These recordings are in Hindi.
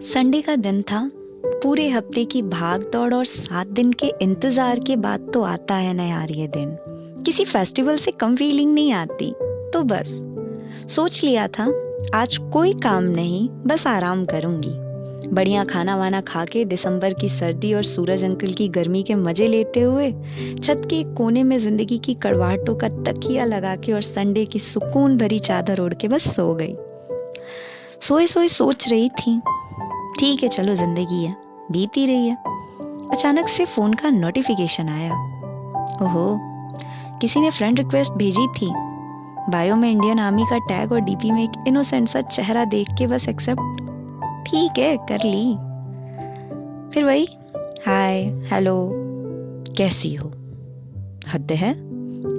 संडे का दिन था। पूरे हफ्ते की भाग दौड़ और 7 दिन के इंतजार के बाद तो आता है ना यार ये दिन। किसी फेस्टिवल से कम फीलिंग नहीं आती। तो बस सोच लिया था आज कोई काम नहीं, बस आराम करूंगी। बढ़िया खाना वाना खा के दिसंबर की सर्दी और सूरज अंकल की गर्मी के मजे लेते हुए छत के एक कोने में जिंदगी की कड़वाहटों का तकिया लगा के और संडे की सुकून भरी चादर ओढ़ के बस सो गई। सोए सोए सोच रही थी, ठीक है चलो जिंदगी है, बीत ही रही है। अचानक से फोन का नोटिफिकेशन आया। ओहो, किसी ने फ्रेंड रिक्वेस्ट भेजी थी। बायो में इंडियन आर्मी का टैग और डीपी में एक इनोसेंट सा चेहरा देख के बस एक्सेप्ट, ठीक है कर ली। फिर वही हाय हेलो कैसी हो। हद है,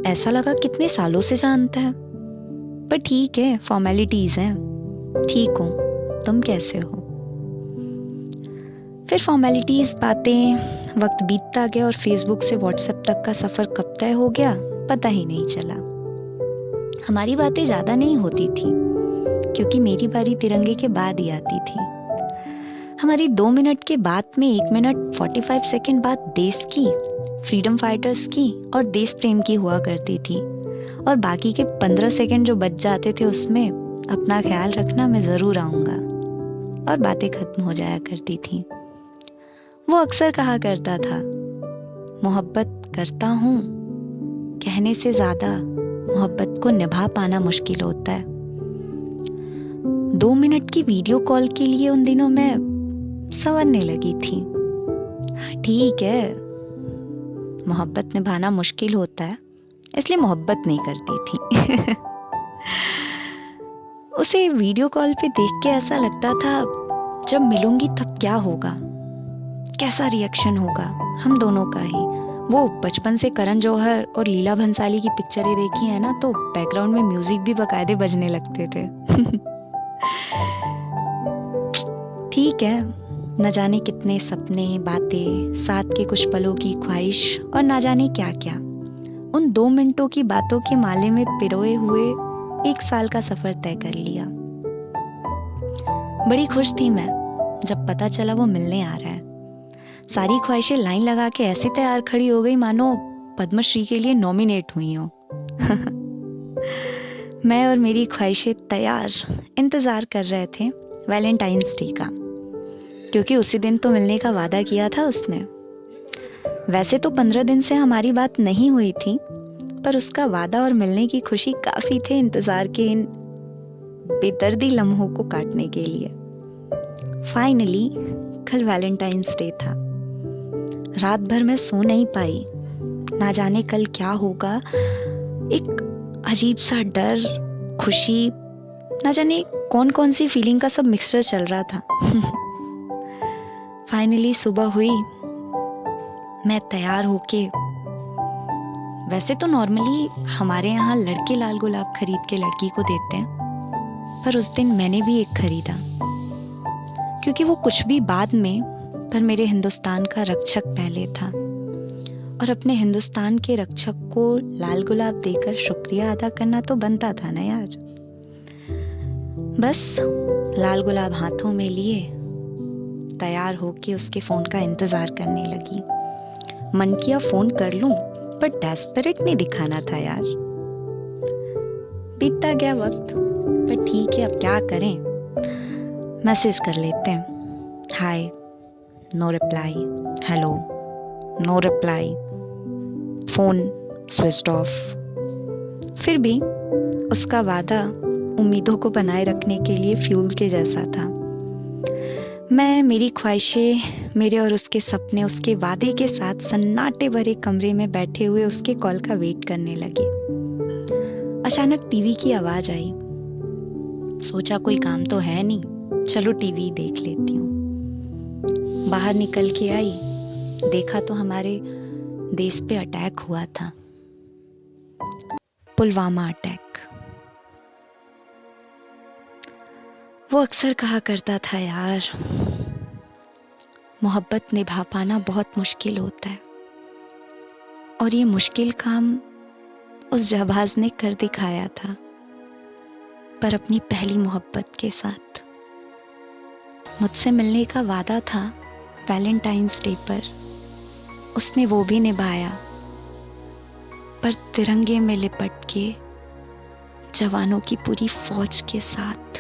ऐसा लगा कितने सालों से जानता है। पर ठीक है, फॉर्मेलिटीज हैं। ठीक हूँ, तुम कैसे हो। फिर फॉर्मेलिटीज बातें, वक्त बीतता गया और फेसबुक से व्हाट्सएप तक का सफर कब तय हो गया पता ही नहीं चला। हमारी बातें ज्यादा नहीं होती थी क्योंकि मेरी बारी तिरंगे के बाद ही आती थी। हमारी 2 मिनट के बात में 1 मिनट 45 सेकंड बाद देश की, फ्रीडम फाइटर्स की और देश प्रेम की हुआ करती थी। और बाकी के 15 सेकंड जो बच जाते थे उसमें अपना ख्याल रखना, मैं जरूर आऊंगा, और बातें खत्म हो जाया करती थी। वो अक्सर कहा करता था, मोहब्बत करता हूँ कहने से ज्यादा मोहब्बत को निभा पाना मुश्किल होता है। 2 मिनट की वीडियो कॉल के लिए उन दिनों मैं संवरने लगी थी। हाँ ठीक है, मोहब्बत निभाना मुश्किल होता है इसलिए मोहब्बत नहीं करती थी। उसे वीडियो कॉल पे देख के ऐसा लगता था जब मिलूंगी तब क्या होगा, कैसा रिएक्शन होगा हम दोनों का ही। वो बचपन से करण जौहर और लीला भंसाली की पिक्चरें देखी है ना, तो बैकग्राउंड में म्यूजिक भी बकायदे बजने लगते थे। ठीक है, न जाने कितने सपने, बातें, साथ के कुछ पलों की ख्वाहिश और ना जाने क्या क्या, उन 2 मिनटों की बातों के माले में पिरोए हुए 1 साल का सफर तय कर लिया। बड़ी खुश थी मैं जब पता चला वो मिलने आ रहा है। सारी ख्वाहिशें लाइन लगा के ऐसे तैयार खड़ी हो गई मानो पद्मश्री के लिए नॉमिनेट हुई हो। मैं और मेरी ख्वाहिशें तैयार इंतजार कर रहे थे वैलेंटाइंस डे का, क्योंकि उसी दिन तो मिलने का वादा किया था उसने। वैसे तो 15 दिन से हमारी बात नहीं हुई थी, पर उसका वादा और मिलने की खुशी काफी थे इंतजार के इन बेदर्दी लम्हों को काटने के लिए। फाइनली कल वैलेंटाइंस डे था। रात भर मैं सो नहीं पाई, ना जाने कल क्या होगा। एक अजीब सा डर, खुशी, ना जाने कौन कौन सी फीलिंग का सब मिक्सचर चल रहा था। फाइनली सुबह हुई, मैं तैयार होके, वैसे तो नॉर्मली हमारे यहाँ लड़के लाल गुलाब खरीद के लड़की को देते हैं, पर उस दिन मैंने भी एक खरीदा, क्योंकि वो कुछ भी बाद में, पर मेरे हिंदुस्तान का रक्षक पहले था, और अपने हिंदुस्तान के रक्षक को लाल गुलाब देकर शुक्रिया अदा करना तो बनता था ना यार। बस लाल गुलाब हाथों में लिए तैयार होके उसके फोन का इंतजार करने लगी। मन किया फोन कर लूं, पर डेस्परेट नहीं दिखाना था यार। बीतता गया वक्त, पर ठीक है अब क्या करें, मैसेज कर लेते हैं। Hi, no reply, hello, no reply, phone switched off. फिर भी उसका वादा उम्मीदों को बनाए रखने के लिए फ्यूल के जैसा था। मैं, मेरी ख्वाहिशें, मेरे और उसके सपने उसके वादे के साथ सन्नाटे भरे कमरे में बैठे हुए उसके कॉल का वेट करने लगे। अचानक टीवी की आवाज आई। सोचा कोई काम तो है नहीं, चलो टीवी देख लेती हूँ। बाहर निकल के आई, देखा तो हमारे देश पे अटैक हुआ था, पुलवामा अटैक। वो अक्सर कहा करता था यार, मोहब्बत निभा पाना बहुत मुश्किल होता है, और ये मुश्किल काम उस जाबाज ने कर दिखाया था, पर अपनी पहली मोहब्बत के साथ। मुझसे मिलने का वादा था वैलेंटाइंस डे पर, उसने वो भी निभाया, पर तिरंगे में लिपट के जवानों की पूरी फौज के साथ।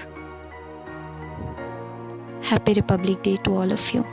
Happy Republic Day to all of you.